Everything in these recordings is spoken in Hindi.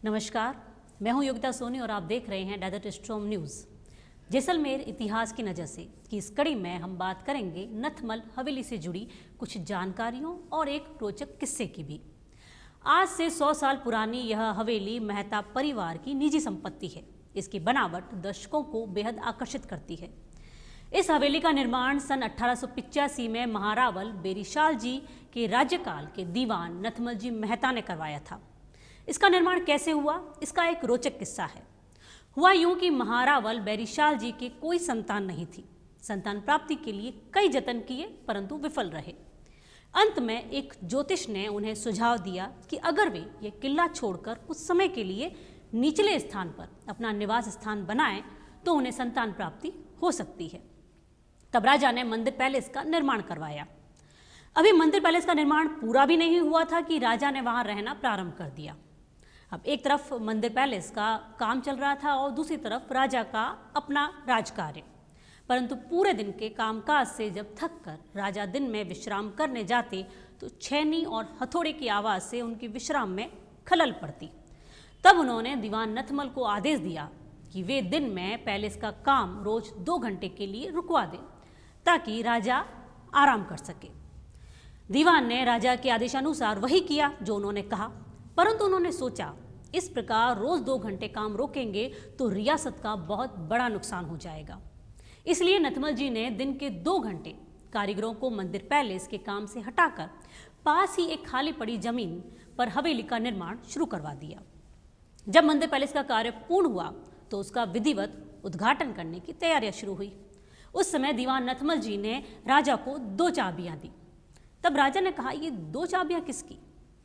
नमस्कार, मैं हूं योगिता सोनी और आप देख रहे हैं डेजर्ट स्टॉर्म न्यूज़। जैसलमेर इतिहास की नज़र से कि इस कड़ी में हम बात करेंगे नथमल हवेली से जुड़ी कुछ जानकारियों और एक रोचक किस्से की भी। आज से 100 साल पुरानी यह हवेली मेहता परिवार की निजी संपत्ति है। इसकी बनावट दर्शकों को बेहद आकर्षित करती है। इस हवेली का निर्माण सन 1885 में महारावल बेरीशाल जी के राज्यकाल के दीवान नथमल जी मेहता ने करवाया था। इसका निर्माण कैसे हुआ, इसका एक रोचक किस्सा है। हुआ यूं कि महारावल बेरीशाल जी के कोई संतान नहीं थी। संतान प्राप्ति के लिए कई जतन किए परंतु विफल रहे। अंत में एक ज्योतिष ने उन्हें सुझाव दिया कि अगर वे ये किला छोड़कर कुछ समय के लिए निचले स्थान पर अपना निवास स्थान बनाएं तो उन्हें संतान प्राप्ति हो सकती है। तब राजा ने मंदिर पैलेस का निर्माण करवाया। अभी मंदिर पैलेस का निर्माण पूरा भी नहीं हुआ था कि राजा ने वहां रहना प्रारंभ कर दिया। अब एक तरफ मंदिर पैलेस का काम चल रहा था और दूसरी तरफ राजा का अपना राजकार्य। परंतु पूरे दिन के कामकाज से जब थक कर राजा दिन में विश्राम करने जाते तो छैनी और हथौड़े की आवाज़ से उनकी विश्राम में खलल पड़ती। तब उन्होंने दीवान नथमल को आदेश दिया कि वे दिन में पैलेस का काम रोज 2 घंटे के लिए रुकवा दें ताकि राजा आराम कर सके। दीवान ने राजा के आदेशानुसार वही किया जो उन्होंने कहा, परंतु उन्होंने सोचा इस प्रकार रोज 2 घंटे काम रोकेंगे तो रियासत का बहुत बड़ा नुकसान हो जाएगा। इसलिए नथमल जी ने दिन के 2 घंटे कारीगरों को मंदिर पैलेस के काम से हटाकर पास ही एक खाली पड़ी जमीन पर हवेली का निर्माण शुरू करवा दिया। जब मंदिर पैलेस का कार्य पूर्ण हुआ तो उसका विधिवत उद्घाटन करने की तैयारियां शुरू हुई। उस समय दीवान नथमल जी ने राजा को 2 चाबियां दी। तब राजा ने कहा, ये 2 चाबियां किसकी?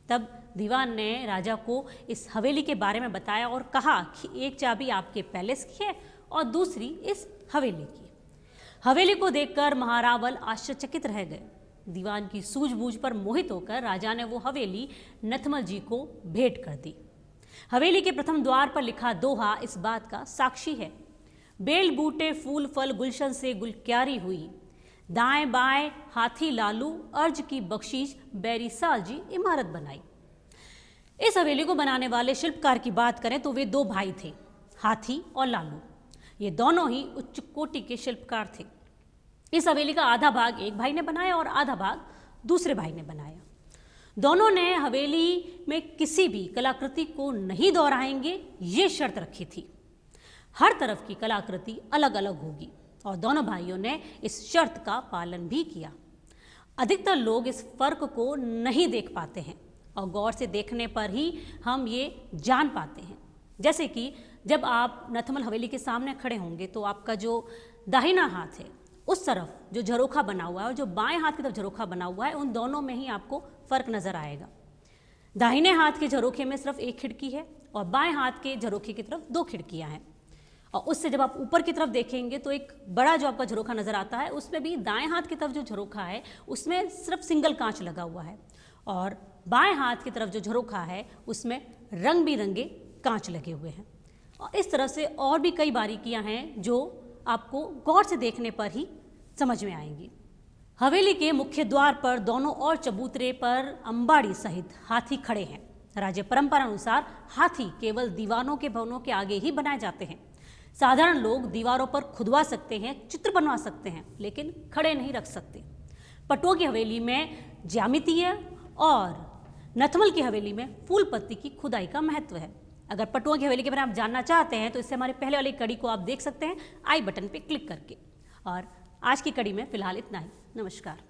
तब दीवान ने राजा को इस हवेली के बारे में बताया और कहा कि एक चाबी आपके पैलेस की है और दूसरी इस हवेली की। हवेली को देखकर महारावल आश्चर्यचकित रह गए। दीवान की सूझबूझ पर मोहित होकर राजा ने वो हवेली नथमल जी को भेंट कर दी। हवेली के प्रथम द्वार पर लिखा दोहा इस बात का साक्षी है। बेल बूटे फूल फल गुलशन से गुल क्यारी हुई, दाएं बाएं हाथी लालू अर्ज की बख्शीश बेरीसाल जी इमारत बनाई। इस हवेली को बनाने वाले शिल्पकार की बात करें तो वे 2 भाई थे, हाथी और लालू। ये दोनों ही उच्च कोटि के शिल्पकार थे। इस हवेली का आधा भाग एक भाई ने बनाया और आधा भाग दूसरे भाई ने बनाया। दोनों ने हवेली में किसी भी कलाकृति को नहीं दोहराएंगे ये शर्त रखी थी। हर तरफ की कलाकृति अलग अलग होगी और दोनों भाइयों ने इस शर्त का पालन भी किया। अधिकतर लोग इस फर्क को नहीं देख पाते हैं और गौर से देखने पर ही हम ये जान पाते हैं। जैसे कि जब आप नथमल हवेली के सामने खड़े होंगे तो आपका जो दाहिना हाथ है उस तरफ जो झरोखा बना हुआ है और जो बाएं हाथ की तरफ झरोखा बना हुआ है, उन दोनों में ही आपको फर्क नजर आएगा। दाहिने हाथ के झरोखे में सिर्फ एक खिड़की है और बाएं हाथ के झरोखे की तरफ 2 खिड़कियां हैं। और उससे जब आप ऊपर की तरफ देखेंगे तो एक बड़ा जो आपका झरोखा नजर आता है उसमें भी दाएं हाथ की तरफ जो झरोखा है उसमें सिर्फ सिंगल कांच लगा हुआ है और बाएं हाथ की तरफ जो झरोखा है उसमें रंग बिरंगे कांच लगे हुए हैं। और इस तरह से और भी कई बारीकियां हैं जो आपको गौर से देखने पर ही समझ में आएंगी। हवेली के मुख्य द्वार पर दोनों और चबूतरे पर अंबाड़ी सहित हाथी खड़े हैं। राज्य परंपरा अनुसार हाथी केवल दीवानों के भवनों के आगे ही बनाए जाते हैं। साधारण लोग दीवारों पर खुदवा सकते हैं, चित्र बनवा सकते हैं, लेकिन खड़े नहीं रख सकते। पटुओं की हवेली में ज्यामितीय और नथमल की हवेली में फूल पत्ती की खुदाई का महत्व है। अगर पटुओं की हवेली के बारे में आप जानना चाहते हैं तो इससे हमारे पहले वाली कड़ी को आप देख सकते हैं आई बटन पे क्लिक करके। और आज की कड़ी में फिलहाल इतना ही। नमस्कार।